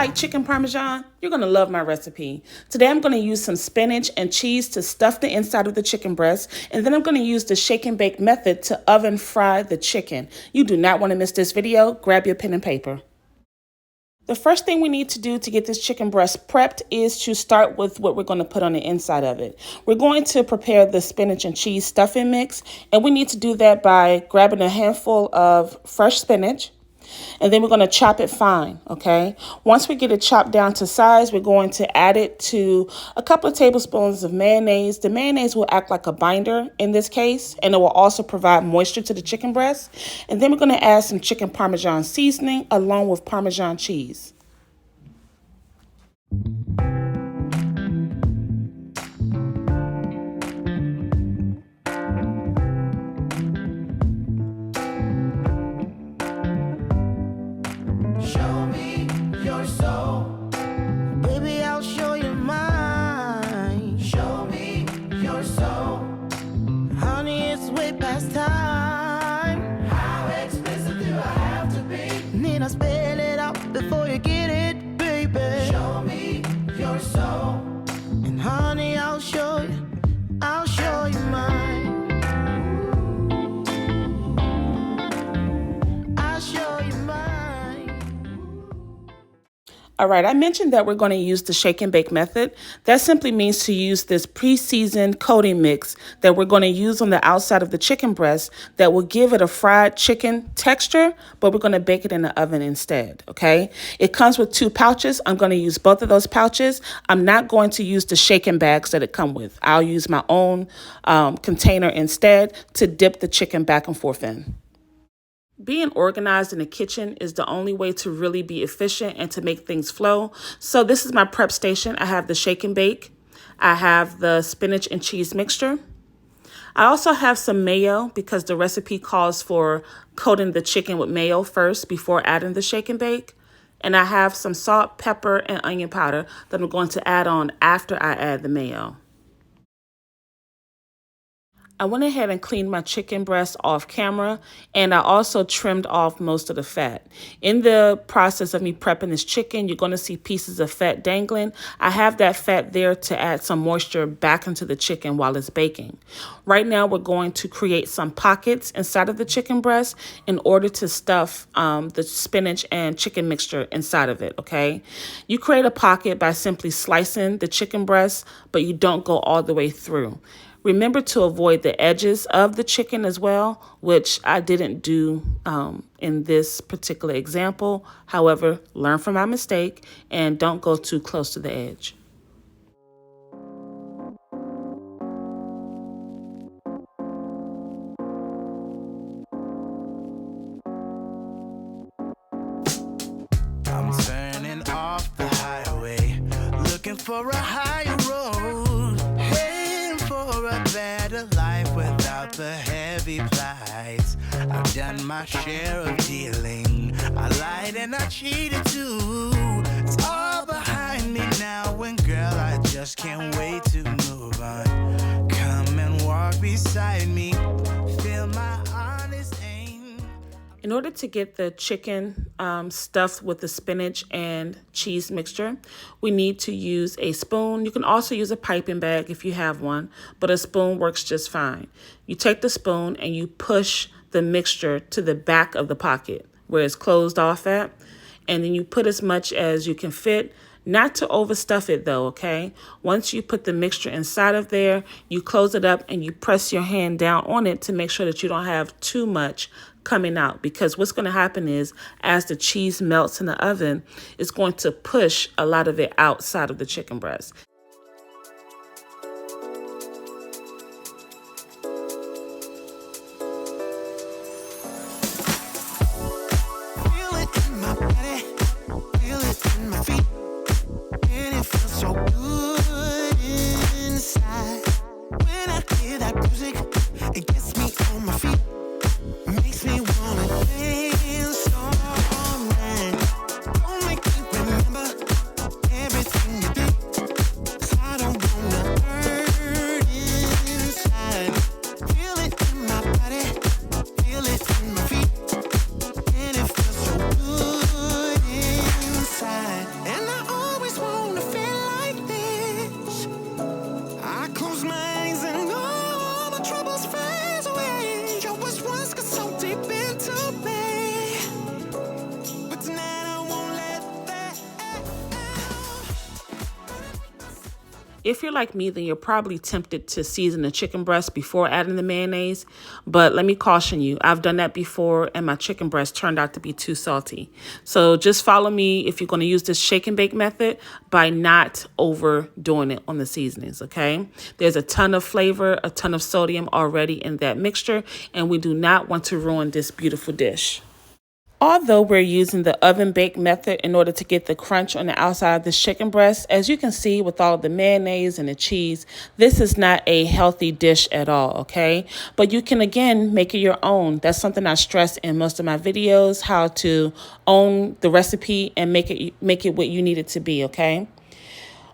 like chicken parmesan? You're going to love my recipe. Today I'm going to use some spinach and cheese to stuff the inside of the chicken breast, and then I'm going to use the shake and bake method to oven fry the chicken. You do not want to miss this video. Grab your pen and paper. The first thing we need to do to get this chicken breast prepped is to start with what we're going to put on the inside of it. We're going to prepare the spinach and cheese stuffing mix, and we need to do that by grabbing a handful of fresh spinach, and then we're going to chop it fine, okay? Once we get it chopped down to size, we're going to add it to a couple of tablespoons of mayonnaise. The mayonnaise will act like a binder in this case, and it will also provide moisture to the chicken breast. And then we're going to add some chicken Parmesan seasoning along with Parmesan cheese. All right, I mentioned that we're going to use the shake and bake method. That simply means to use this pre-seasoned coating mix that we're going to use on the outside of the chicken breast that will give it a fried chicken texture, but we're going to bake it in the oven instead, okay? It comes with 2 pouches. I'm going to use both of those pouches. I'm not going to use the shaken bags that it come with. I'll use my own container instead to dip the chicken back and forth in. Being organized in the kitchen is the only way to really be efficient and to make things flow. So this is my prep station. I have the shake and bake. I have the spinach and cheese mixture. I also have some mayo because the recipe calls for coating the chicken with mayo first before adding the shake and bake. And I have some salt, pepper, and onion powder that I'm going to add on after I add the mayo. I went ahead and cleaned my chicken breast off camera, and I also trimmed off most of the fat. In the process of me prepping this chicken, you're going to see pieces of fat dangling. I have that fat there to add some moisture back into the chicken while it's baking. Right now, we're going to create some pockets inside of the chicken breast in order to stuff the spinach and chicken mixture inside of it, okay? You create a pocket by simply slicing the chicken breast, but you don't go all the way through. Remember to avoid the edges of the chicken as well, which I didn't do in this particular example. However, learn from my mistake and don't go too close to the edge. I'm turning off the highway, looking for a higher road. Better life without the heavy plights. I've done my share of dealing. I lied and I cheated too. It's all behind me now, and girl, I just can't wait to move on. Come and walk beside me. Feel my honest aim. In order to get the chicken stuffed with the spinach and cheese mixture, we need to use a spoon. You can also use a piping bag if you have one, but a spoon works just fine. You take the spoon and you push the mixture to the back of the pocket where it's closed off at, and then you put as much as you can fit. Not to overstuff it though, okay? Once you put the mixture inside of there, you close it up and you press your hand down on it to make sure that you don't have too much coming out, because what's going to happen is as the cheese melts in the oven, it's going to push a lot of it outside of the chicken breast. Feel it in my body, feel it in my feet, and it feels so good inside. When I hear that music, it gets me on my feet. Makes me wanna dance all night. Don't make me remember everything you did, 'cause I don't wanna hurt inside. Feel it in my body, feel it in my feet, and it feels so good inside. And If you're like me, then you're probably tempted to season the chicken breast before adding the mayonnaise. But let me caution you, I've done that before and my chicken breast turned out to be too salty. So just follow me if you're going to use this shake and bake method by not overdoing it on the seasonings, okay? There's a ton of flavor, a ton of sodium already in that mixture, and we do not want to ruin this beautiful dish. Although we're using the oven bake method in order to get the crunch on the outside of this chicken breast, as you can see with all of the mayonnaise and the cheese, this is not a healthy dish at all, okay? But you can, again, make it your own. That's something I stress in most of my videos, how to own the recipe and make it what you need it to be, okay?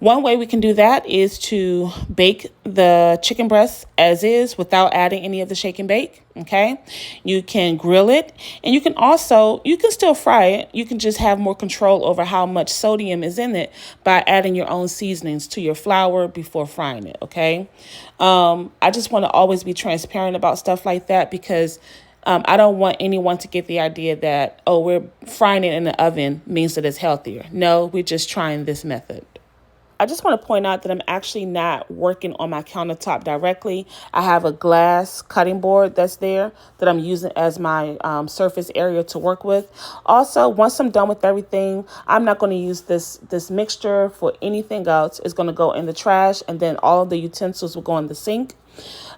One way we can do that is to bake the chicken breast as is without adding any of the shake and bake, okay? You can grill it, and you can still fry it. You can just have more control over how much sodium is in it by adding your own seasonings to your flour before frying it, okay? I just want to always be transparent about stuff like that because I don't want anyone to get the idea that, oh, we're frying it in the oven means that it's healthier. No, we're just trying this method. I just want to point out that I'm actually not working on my countertop directly. I have a glass cutting board that's there that I'm using as my surface area to work with. Also, once I'm done with everything, I'm not going to use this mixture for anything else. It's going to go in the trash, and then all of the utensils will go in the sink.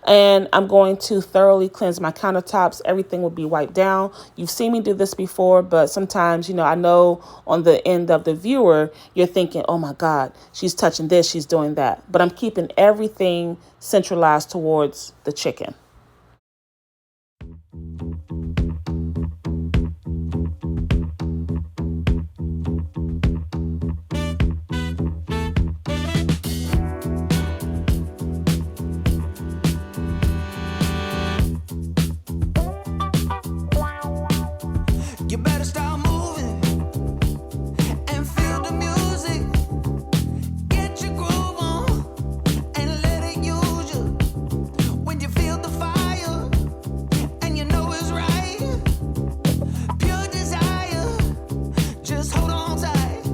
And I'm going to thoroughly cleanse my countertops. Everything will be wiped down. You've seen me do this before, but sometimes, I know on the end of the viewer, you're thinking, oh my God, she's touching this, she's doing that. But I'm keeping everything centralized towards the chicken. You better start moving and feel the music. Get your groove on and let it use you. When you feel the fire and you know it's right, pure desire, just hold on tight.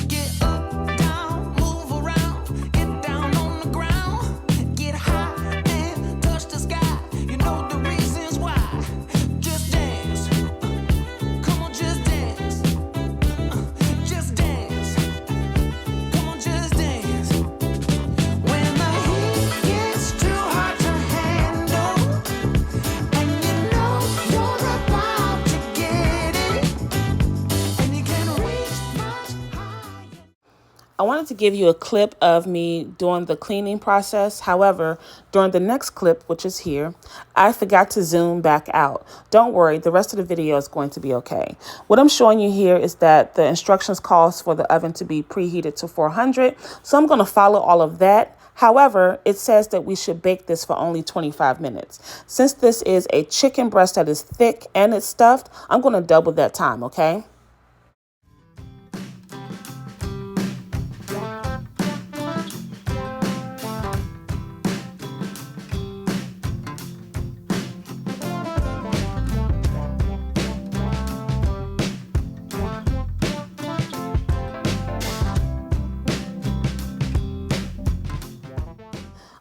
Get up, down, move around, get down on the ground, get high and touch the sky. You know the reasons why. Just dance. Come on, just dance. Just dance. Come on, just dance. When the heat gets too hard to handle, and you know you're about to get it, and you can reach much higher. I wanted to give you a clip of me doing the cleaning process. However, during the next clip, which is here, I forgot to zoom back out. Don't worry, the rest of the video is going to be okay. What I'm showing you here is that the instructions calls for the oven to be preheated to 400. So I'm going to follow all of that. However, it says that we should bake this for only 25 minutes. Since this is a chicken breast that is thick and it's stuffed, I'm going to double that time, okay?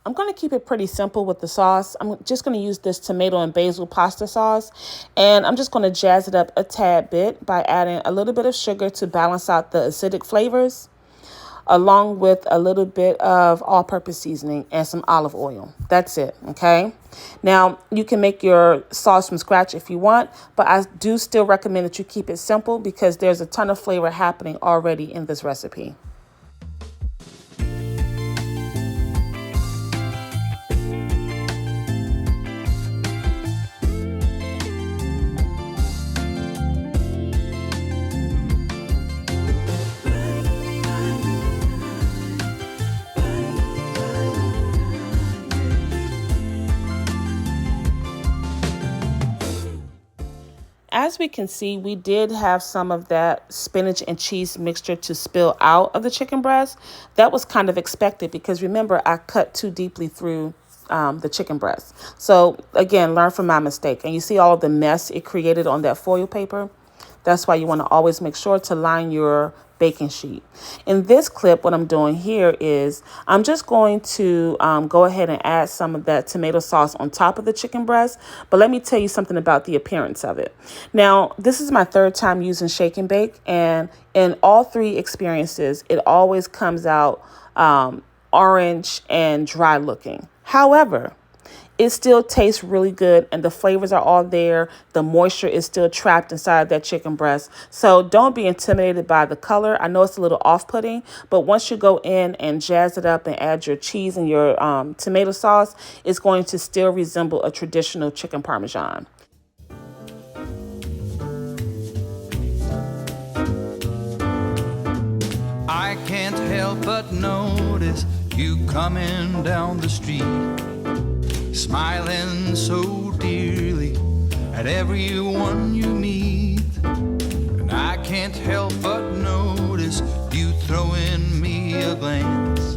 I'm going to keep it pretty simple with the sauce. I'm just going to use this tomato and basil pasta sauce. And I'm just going to jazz it up a tad bit by adding a little bit of sugar to balance out the acidic flavors, along with a little bit of all-purpose seasoning and some olive oil. That's it, okay? Now, you can make your sauce from scratch if you want, but I do still recommend that you keep it simple because there's a ton of flavor happening already in this recipe. As we can see, we did have some of that spinach and cheese mixture to spill out of the chicken breast. That was kind of expected because remember, I cut too deeply through the chicken breast. So again, learn from my mistake. And you see all of the mess it created on that foil paper? That's why you want to always make sure to line your baking sheet. In this clip, what I'm doing here is I'm just going to go ahead and add some of that tomato sauce on top of the chicken breast. But let me tell you something about the appearance of it. Now, this is my third time using Shake and Bake, and in all three experiences, it always comes out orange and dry looking. However, it still tastes really good and the flavors are all there. The moisture is still trapped inside that chicken breast. So don't be intimidated by the color. I know it's a little off-putting, but once you go in and jazz it up and add your cheese and your tomato sauce, it's going to still resemble a traditional chicken Parmesan. I can't help but notice you coming down the street, smiling so dearly at everyone you meet. And I can't help but notice you throwing me a glance,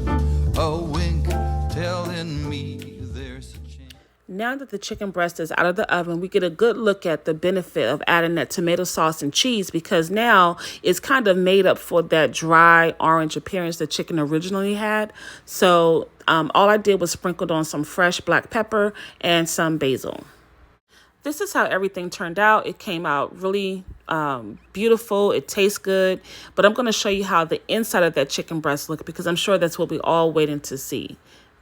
a wink telling me there's a chance. Now that the chicken breast is out of the oven, we get a good look at the benefit of adding that tomato sauce and cheese, because now it's kind of made up for that dry orange appearance the chicken originally had. So all I did was sprinkled on some fresh black pepper and some basil. This is how everything turned out. It came out really beautiful. It tastes good. But I'm going to show you how the inside of that chicken breast looked, because I'm sure that's what we all waiting to see.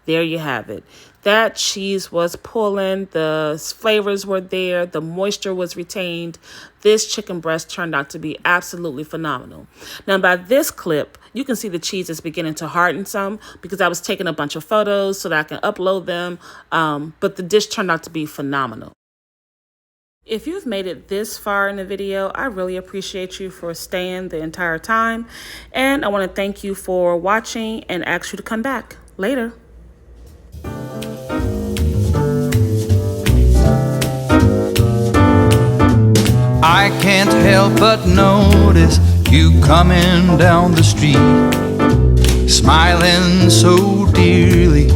There you have it. That cheese was pulling, the flavors were there, the moisture was retained. This chicken breast turned out to be absolutely phenomenal. Now, by this clip, you can see the cheese is beginning to harden some, because I was taking a bunch of photos so that I can upload them. But the dish turned out to be phenomenal. If you've made it this far in the video, I really appreciate you for staying the entire time. And I want to thank you for watching and ask you to come back later. I can't help but notice you coming down the street, smiling so dearly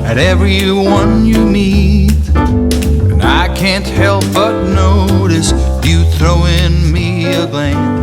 at everyone you meet. And I can't help but notice you throwing me a glance,